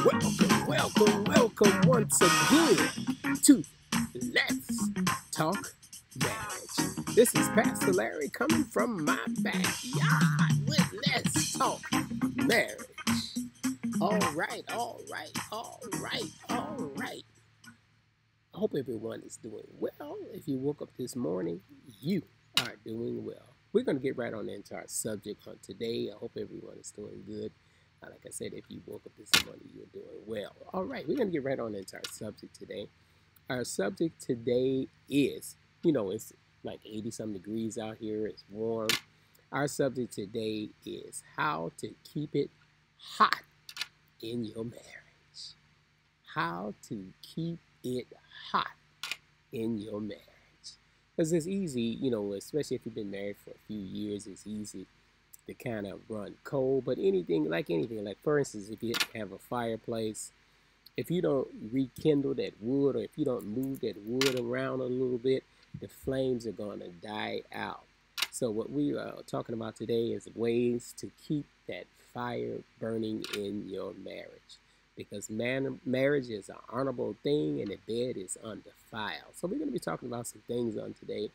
Welcome once again to Let's Talk Marriage. This is Pastor Larry coming from my backyard with Let's Talk Marriage. All right. I hope everyone is doing well. If you woke up this morning, you are doing well. We're going to get right on into our subject on today. I hope everyone is doing good. Like I said, if you woke up this morning, you're doing well. All right, we're going to get right on into our subject today. Our subject today is, it's like 80 some degrees out here. It's warm. Our subject today is how to keep it hot in your marriage. How to keep it hot in your marriage. Because it's easy, especially if you've been married for a few years, it's easy to kind of run cold. But anything, like for instance, if you have a fireplace, if you don't rekindle that wood, or if you don't move that wood around a little bit, the flames are going to die out. So what we are talking about today is ways to keep that fire burning in your marriage. Because marriage is an honorable thing and the bed is undefiled. So we're going to be talking about some things on today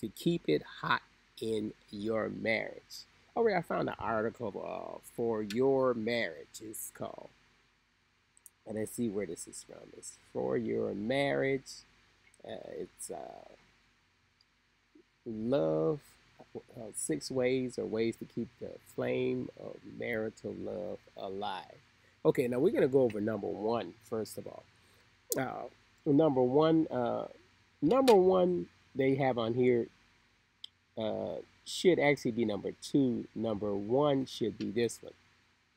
to keep it hot in your marriage. All right, I found an article for your marriage. It's called, and let's see where this is from. It's for your marriage. It's love, 6 ways or ways to keep the flame of marital love alive. Okay, now we're going to go over number one, first of all. Number one they have on here should actually be number 2. Number 1 should be this one.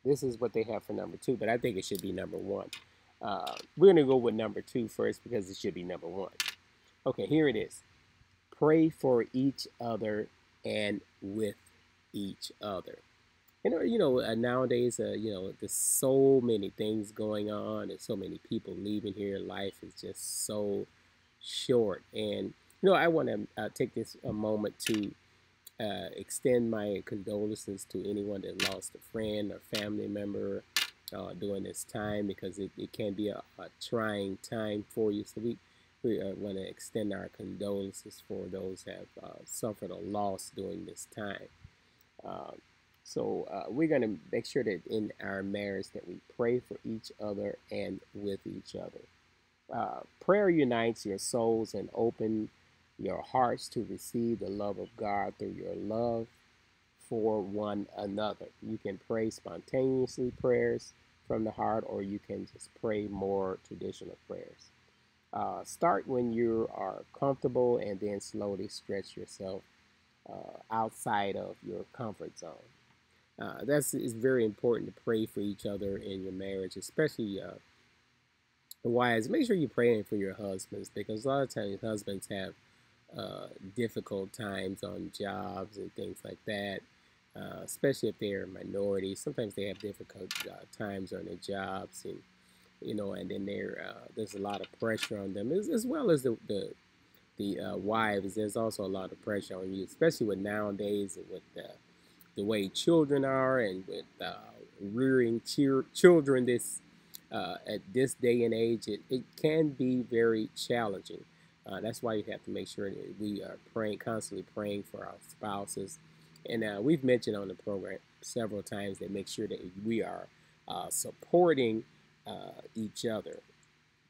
This is what they have for number 2, but I think it should be number 1. We're going to go with number 2 first because it should be number 1. Okay, here it is. Pray for each other and with each other. Nowadays, there's so many things going on and so many people leaving here. Life is just so short. And, I want to take this a moment to extend my condolences to anyone that lost a friend or family member during this time, because it can be a trying time for you. So we want to extend our condolences for those who have suffered a loss during this time. So we're going to make sure that in our marriage that we pray for each other and with each other. Prayer unites your souls and open your hearts to receive the love of God through your love for one another. You can pray spontaneously prayers from the heart, or you can just pray more traditional prayers. Start when you are comfortable and then slowly stretch yourself outside of your comfort zone. It's very important to pray for each other in your marriage, especially wives. Make sure you're praying for your husbands, because a lot of times husbands have difficult times on jobs and things like that, especially if they're minorities. Sometimes they have difficult times on their jobs, and and then there's a lot of pressure on them, as well as the wives. There's also a lot of pressure on you, especially with nowadays and with the way children are, and with rearing children at this day and age. It can be very challenging. That's why you have to make sure that we are constantly praying for our spouses. And we've mentioned on the program several times that make sure that we are supporting each other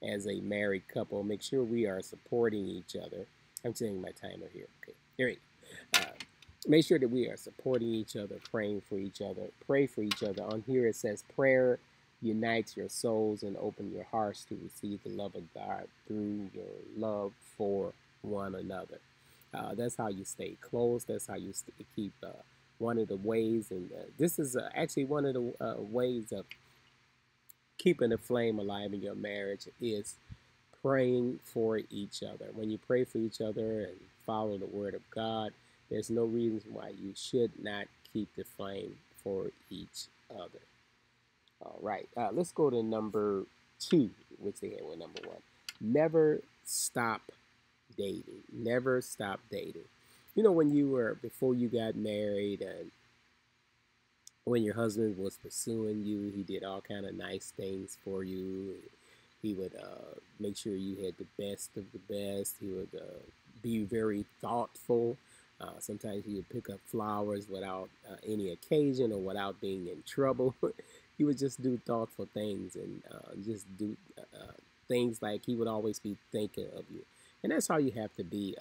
as a married couple. Make sure we are supporting each other. I'm setting my timer here. Okay, there you go. Make sure that we are supporting each other, praying for each other. Pray for each other. On here it says prayer unites your souls and open your hearts to receive the love of God through your love for one another. That's how you stay close. That's how you keep one of the ways, and this is actually one of the ways of keeping the flame alive in your marriage, is praying for each other. When you pray for each other and follow the word of God, there's no reason why you should not keep the flame for each other. All right, let's go to number 2, which they had with number 1. Never stop dating. Never stop dating. When you were, before you got married, and when your husband was pursuing you, he did all kind of nice things for you. He would make sure you had the best of the best. He would be very thoughtful. Sometimes he would pick up flowers without any occasion or without being in trouble. He would just do thoughtful things and just do things like he would always be thinking of you. And that's how you have to be.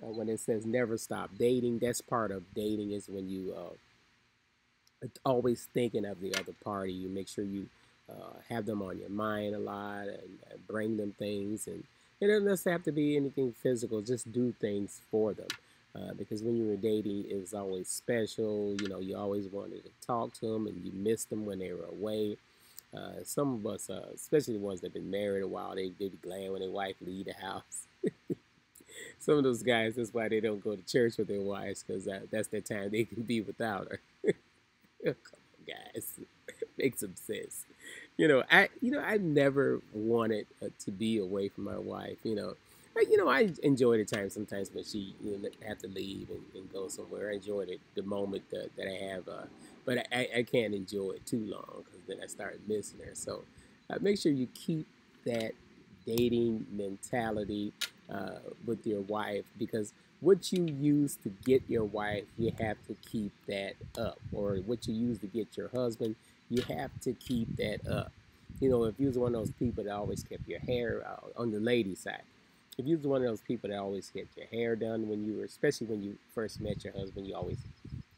When it says never stop dating, that's part of dating is when you always thinking of the other party. You make sure you have them on your mind a lot and bring them things. And it doesn't necessarily have to be anything physical. Just do things for them. Because when you were dating, it was always special. You know, you always wanted to talk to them and you missed them when they were away. Some of us, especially the ones that have been married a while, they'd be glad when their wife leave the house. Some of those guys, that's why they don't go to church with their wives, because that's the time they can be without her. Come on, guys, make some sense. I never wanted to be away from my wife. I enjoy the time sometimes when she have to leave and go somewhere. I enjoy the moment that I have, but I can't enjoy it too long because then I start missing her. So make sure you keep that dating mentality with your wife, because what you use to get your wife, you have to keep that up. Or what you use to get your husband, you have to keep that up. If you was one of those people that always kept your hair on the lady side, if you was one of those people that always get your hair done when you were, especially when you first met your husband, you always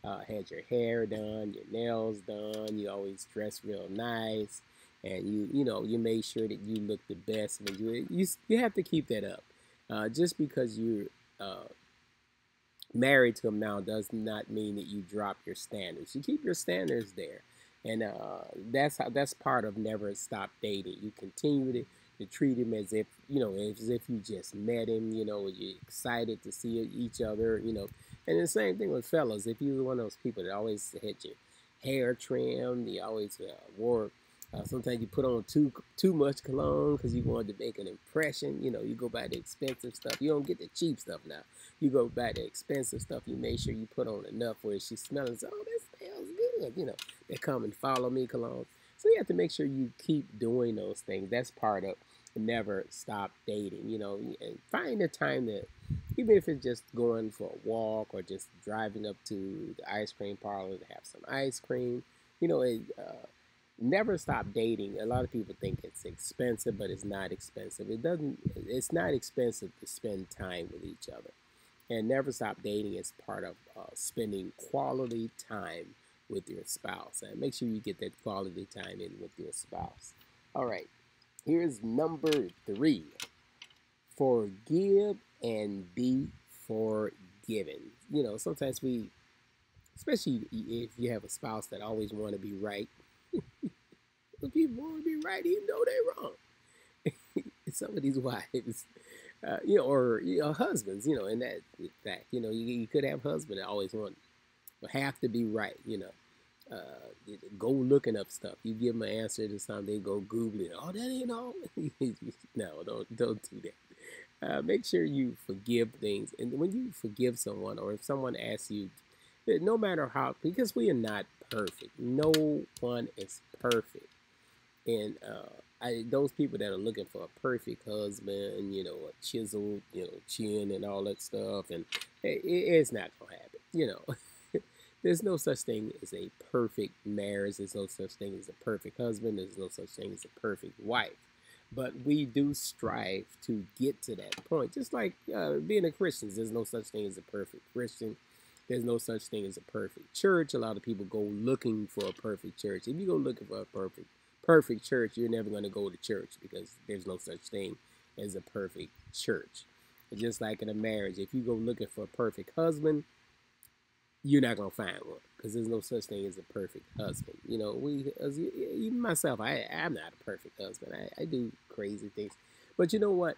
had your hair done, your nails done, you always dressed real nice, and you made sure that you looked the best. When you have to keep that up. Just because you're married to him now does not mean that you drop your standards. You keep your standards there, and that's part of never stop dating. You continue to treat him as if you just met him. You're excited to see each other. And the same thing with fellas. If you're one of those people that always had your hair trimmed, you always wore. Sometimes you put on too much cologne because you wanted to make an impression. You go buy the expensive stuff. You don't get the cheap stuff now. You go buy the expensive stuff. You make sure you put on enough where she smells and says, "Oh, this smells good." They come and follow me cologne. So you have to make sure you keep doing those things. That's part of never stop dating. And find a time that, even if it's just going for a walk or just driving up to the ice cream parlor to have some ice cream. Never stop dating. A lot of people think it's expensive, but it's not expensive. It's not expensive to spend time with each other. And never stop dating is part of spending quality time with your spouse. And make sure you get that quality time in with your spouse. All right, here's number 3. Forgive and be forgiven. Sometimes especially if you have a spouse that always want to be right, people want to be right even though they're wrong. Some of these wives, or husbands, in that fact, you could have husbands that always have to be right. Go looking up stuff. You give them an answer to something, they go Google it. Oh, that ain't all. No, don't do that. Make sure you forgive things, and when you forgive someone, or if someone asks you, no matter how, because we are not perfect. No one is perfect. And those people that are looking for a perfect husband, a chiseled, chin and all that stuff, and it's not gonna happen. There's no such thing as a perfect marriage. There's no such thing as a perfect husband. There's no such thing as a perfect wife. But we do strive to get to that point. Just like being a Christian, there's no such thing as a perfect Christian. There's no such thing as a perfect church. A lot of people go looking for a perfect church. If you go looking for a perfect church, you're never going to go to church, because there's no such thing as a perfect church. Just like in a marriage, if you go looking for a perfect husband, you're not going to find one, because there's no such thing as a perfect husband. Even myself, I'm not a perfect husband. I do crazy things. But you know what?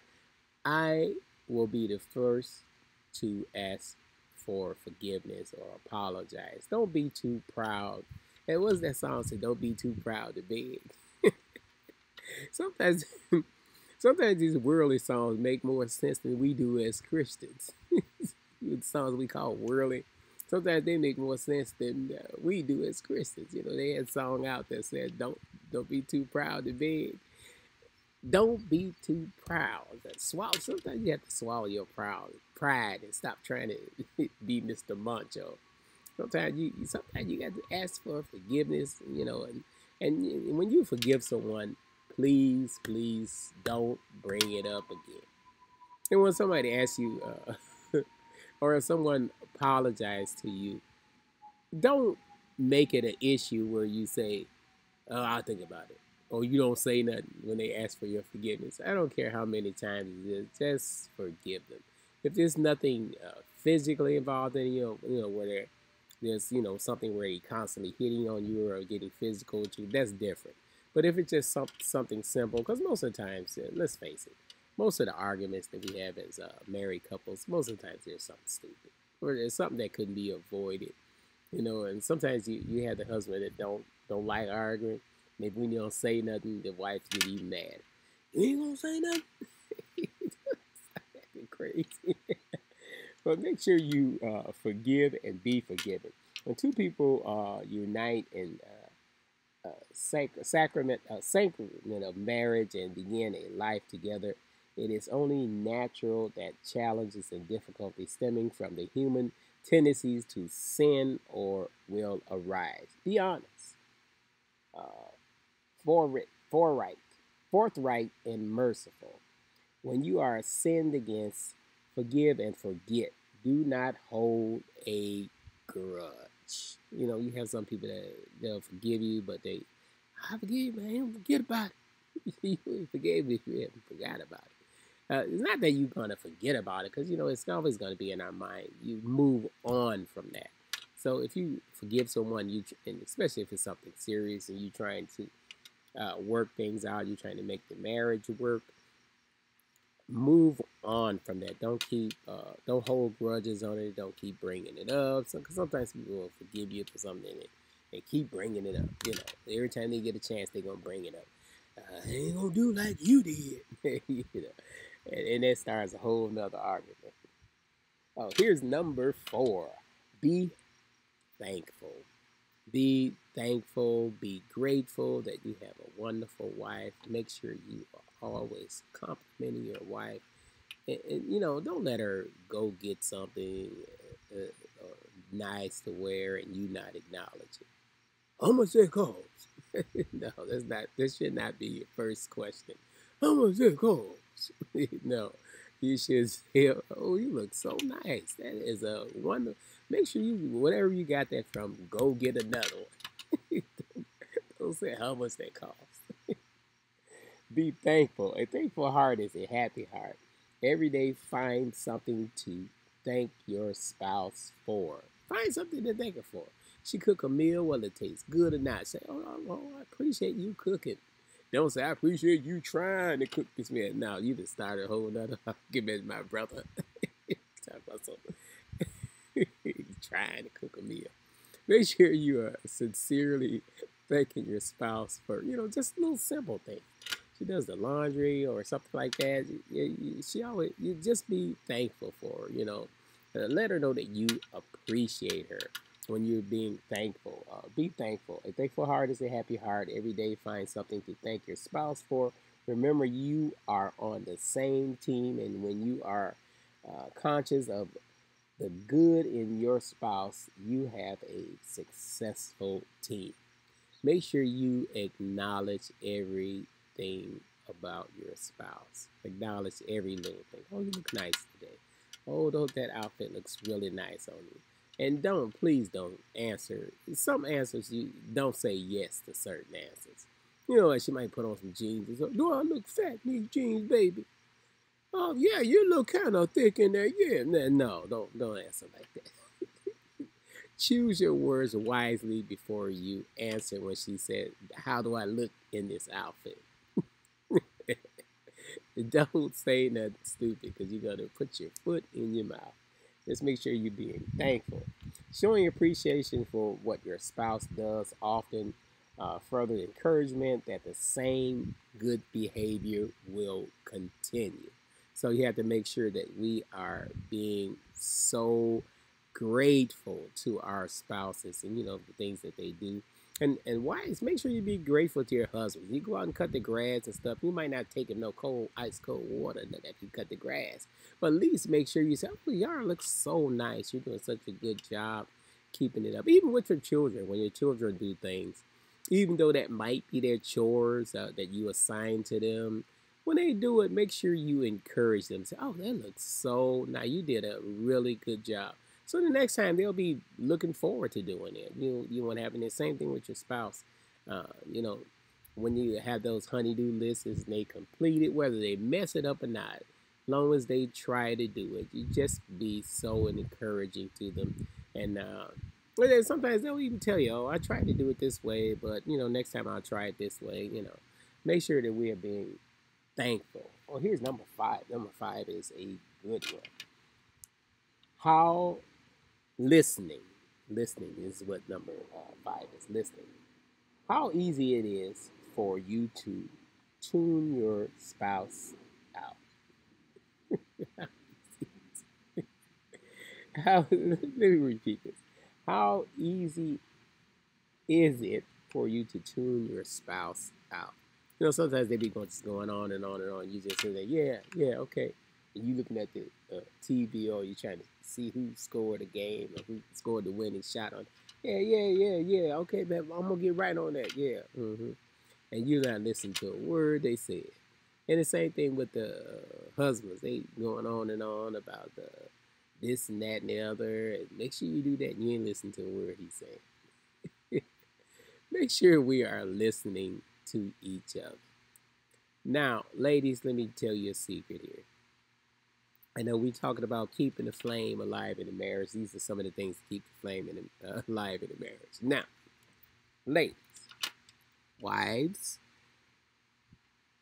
I will be the first to ask for forgiveness or apologize. Don't be too proud. And what's that song say? Don't be too proud to beg. sometimes these worldly songs make more sense than we do as Christians. The songs we call worldly. sometimes they make more sense than we do as Christians. You know, they had a song out that said, "Don't be too proud to beg. Don't be too proud. Swallow. Sometimes you have to swallow your pride and stop trying to be Mr. Macho. Sometimes you got to ask for forgiveness. You know, and when you forgive someone, please don't bring it up again. And when somebody asks you, or if someone apologizes to you, don't make it an issue where you say, "Oh, I'll think about it," or you don't say nothing when they ask for your forgiveness. I don't care how many times it is, just forgive them. If there's nothing physically involved in where there's something where he constantly hitting on you or getting physical with you, that's different. But if it's just something simple, because most of the times, let's face it, most of the arguments that we have as married couples, most of the times there's something stupid or there's something that couldn't be avoided. And sometimes you have the husband that don't like arguing. Maybe when you don't say nothing, the wife get even mad. You ain't gonna say nothing. Acting crazy. But make sure you forgive and be forgiven. When two people unite in sacrament of marriage and begin a life together, it is only natural that challenges and difficulties stemming from the human tendencies to sin or will arise. Be honest, uh, forthright, forthright, and merciful. When you are sinned against, forgive and forget. Do not hold a grudge. You have some people that they'll forgive you, but I forgive you, man. Forget about it. You forgave me if you haven't forgot about it. It's not that you're gonna forget about it, because it's always gonna be in our mind. You move on from that. So if you forgive someone, and especially if it's something serious and you're trying to work things out, you're trying to make the marriage work, move on from that. Don't hold grudges on it. Don't keep bringing it up. Because sometimes people will forgive you for something and keep bringing it up. Every time they get a chance, they're gonna bring it up. I ain't gonna do like you did. And that starts a whole nother argument. Oh, here's number 4. Be thankful. Be thankful. Be grateful that you have a wonderful wife. Make sure you are always complimenting your wife. And don't let her go get something nice to wear and you not acknowledge it. How much that cost? No, that's not. This should not be your first question. How much that cost? No, you should say, "Oh, you look so nice. That is a wonder." Make sure whatever you got that from, go get another one. Don't say how much that cost. Be thankful. A thankful heart is a happy heart. Every day, find something to thank your spouse for. Find something to thank her for. She cook a meal, whether it tastes good or not. Say, "Oh, I appreciate you cooking." Don't say, "I appreciate you trying to cook this meal." No, you just started a whole nother argument, my brother. Talk about something. Trying to cook a meal. Make sure you are sincerely thanking your spouse for, just little simple things. She does the laundry or something like that. You just be thankful for her. Let her know that you appreciate her when you're being thankful. Be thankful. A thankful heart is a happy heart. Every day, find something to thank your spouse for. Remember, you are on the same team, and when you are conscious of the good in your spouse, you have a successful team. Make sure you acknowledge everything about your spouse. Acknowledge every little thing. "Oh, you look nice today. Oh, that outfit looks really nice on you." And please don't answer. Some answers, you don't say yes to certain answers. Like she might put on some jeans and say, "Do I look fat in these jeans, baby?" "Oh, yeah, you look kind of thick in there." "Yeah." No, don't answer like that. Choose your words wisely before you answer when she said, "How do I look in this outfit?" Don't say nothing stupid, because you're going to put your foot in your mouth. Just make sure you're being thankful. Showing appreciation for what your spouse does often further encouragement that the same good behavior will continue. So you have to make sure that we are being so grateful to our spouses and the things that they do. And wives, make sure you be grateful to your husband. You go out and cut the grass and stuff. You might not take him no cold, ice cold water that you cut the grass, but at least make sure you say, "Oh, y'all look so nice. You're doing such a good job keeping it up." Even with your children, when your children do things, even though that might be their chores that you assign to them, when they do it, make sure you encourage them. Say, "Oh, that looks so nice. You did a really good job." So the next time they'll be looking forward to doing it. You want to have the same thing with your spouse. You know, when you have those honeydew lists and they complete it, whether they mess it up or not, long as they try to do it, you just be so encouraging to them. And well, then sometimes they'll even tell you, "Oh, I tried to do it this way, but next time I'll try it this way." Make sure that we are being thankful. Oh, here's number 5. Number 5 is a good one. How listening. Listening is what number 5 is. Listening. How easy it is for you to tune your spouse out. Let me repeat this. How easy is it for you to tune your spouse out? Sometimes they be going on and on and on. You just say that, yeah, okay. And you looking at the TV, or you trying to see who scored a game or who scored the winning shot on. Yeah. Okay, man, I'm gonna get right on that. Yeah. And you're not listening to a word they said. And the same thing with the husbands. They going on and on about the this and that and the other. And make sure you do that and you ain't listening to a word he's saying. Make sure we are listening to each other. Now, ladies, let me tell you a secret here. I know we're talking about keeping the flame alive in the marriage. These are some of the things to keep the flame alive in the marriage. Now, ladies, wives,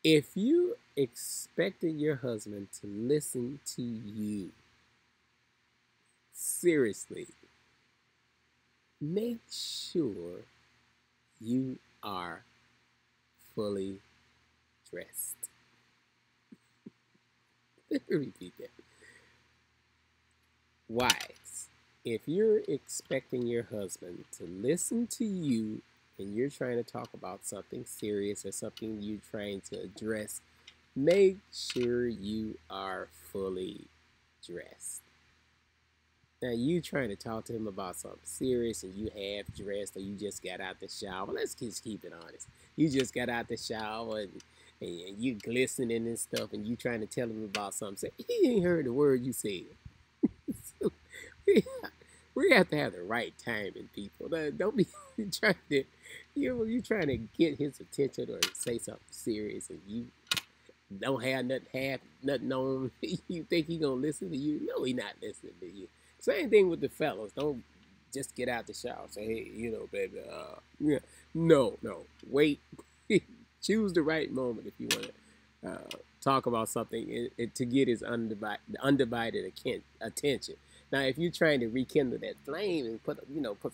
if you expected your husband to listen to you, seriously, make sure you are fully dressed. Let me repeat that. Wives, if you're expecting your husband to listen to you and you're trying to talk about something serious or something you're trying to address, make sure you are fully dressed. Now, you trying to talk to him about something serious and you half dressed or you just got out the shower. Let's just keep it honest. You just got out the shower and you glistening and stuff and you trying to tell him about something. Say, he ain't heard the word you said. So, we have to have the right timing, people. Don't be trying to, you trying to get his attention or say something serious and you don't have nothing on. You think he gonna listen to you? No, he not listening to you. Same thing with the fellas. Don't just get out the shower. Say, hey, baby, yeah. No. Wait. Choose the right moment if you want to talk about something to get his undivided attention. Now, if you're trying to rekindle that flame and put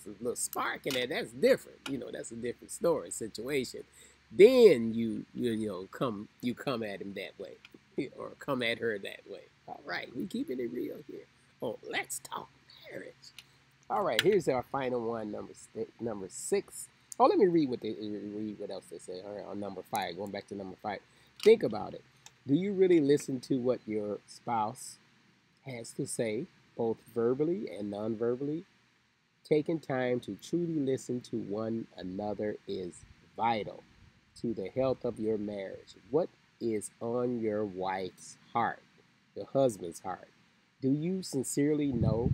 some little spark in there, that's different. That's a different story, situation. Then you come at him that way, or come at her that way. All right, we keeping it real here. Oh, let's talk marriage. All right, here's our final one, number 6. Oh, let me read what else they say. All right, on number 5, going back to number 5. Think about it. Do you really listen to what your spouse has to say, both verbally and non-verbally? Taking time to truly listen to one another is vital to the health of your marriage. What is on your wife's heart, your husband's heart? Do you sincerely know?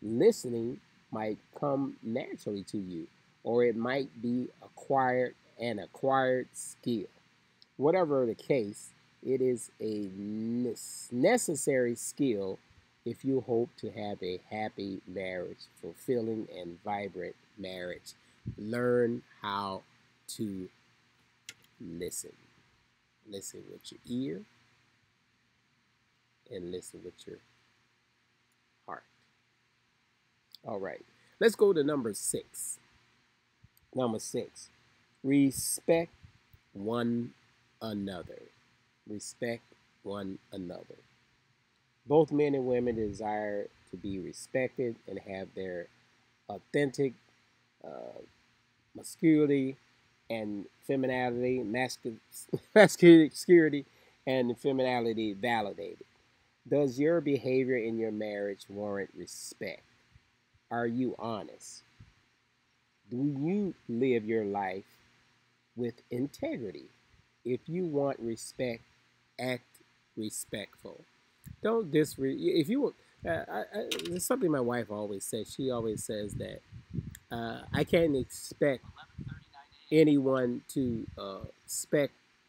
Listening might come naturally to you, or it might be an acquired skill. Whatever the case, it is a necessary skill if you hope to have a happy marriage, fulfilling and vibrant marriage. Learn how to listen. Listen with your ear and listen with your heart. All right, let's go to number 6. Number 6, respect one another. Respect one another. Both men and women desire to be respected and have their authentic masculinity and femininity, masculinity and femininity validated. Does your behavior in your marriage warrant respect? Are you honest? Do you live your life with integrity? If you want respect, act respectful. Don't if you there's something my wife always says. She always says that I can't expect anyone to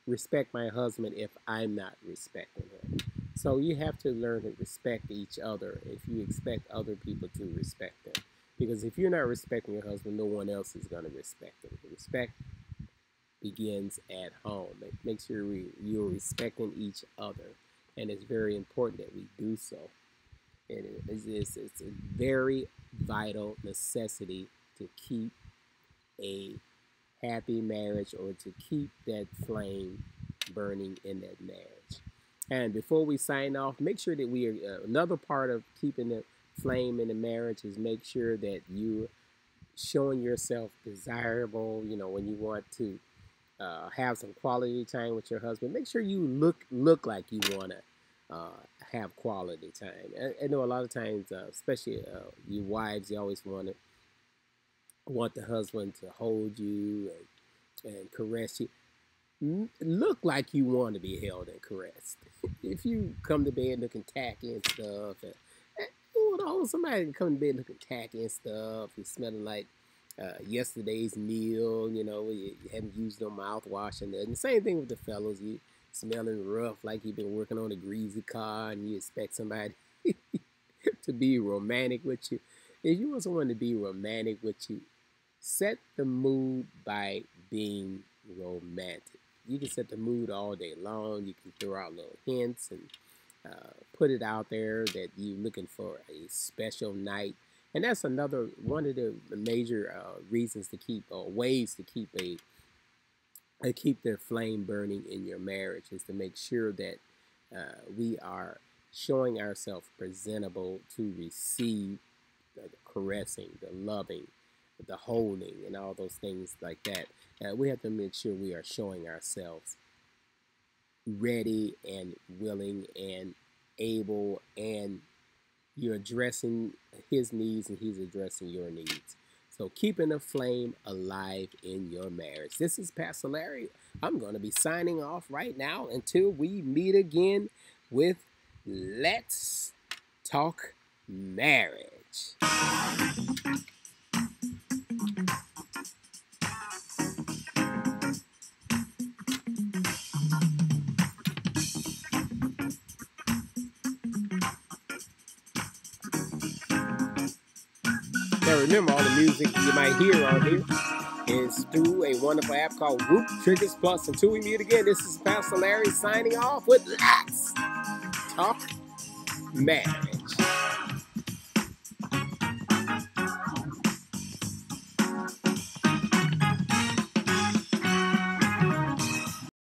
respect my husband if I'm not respecting him. So you have to learn to respect each other if you expect other people to respect them. Because if you're not respecting your husband, no one else is going to respect him. Respect begins at home. Make sure you're respecting each other. And it's very important that we do so. And it's a very vital necessity to keep a happy marriage or to keep that flame burning in that marriage. And before we sign off, make sure that we are another part of keeping the flame in the marriage is make sure that you're showing yourself desirable. You know, when you want to have some quality time with your husband, make sure you look like you want to have quality time. I know a lot of times, especially you wives, you always want the husband to hold you and caress you. Look like you want to be held and caressed. If you come to bed looking tacky and stuff, and you want to hold somebody to come to bed looking tacky and stuff, you're smelling like yesterday's meal, you know, you haven't used no mouthwash and the same thing with the fellas. You smelling rough like you've been working on a greasy car and you expect somebody to be romantic with you. If you want someone to be romantic with you, set the mood by being romantic. You can set the mood all day long. You can throw out little hints and put it out there that you're looking for a special night. And that's another one of the major reasons to keep, or ways to keep keep the flame burning in your marriage is to make sure that we are showing ourselves presentable to receive the caressing, the loving, the holding, and all those things like that. We have to make sure we are showing ourselves ready and willing and able, and you're addressing his needs and he's addressing your needs. So keeping the flame alive in your marriage. This is Pastor Larry. I'm going to be signing off right now until we meet again with Let's Talk Marriage. Now remember, all the music you might hear on here is through a wonderful app called Root Triggers Plus. Until we meet again, this is Pastor Larry signing off with Let's Talk Marriage.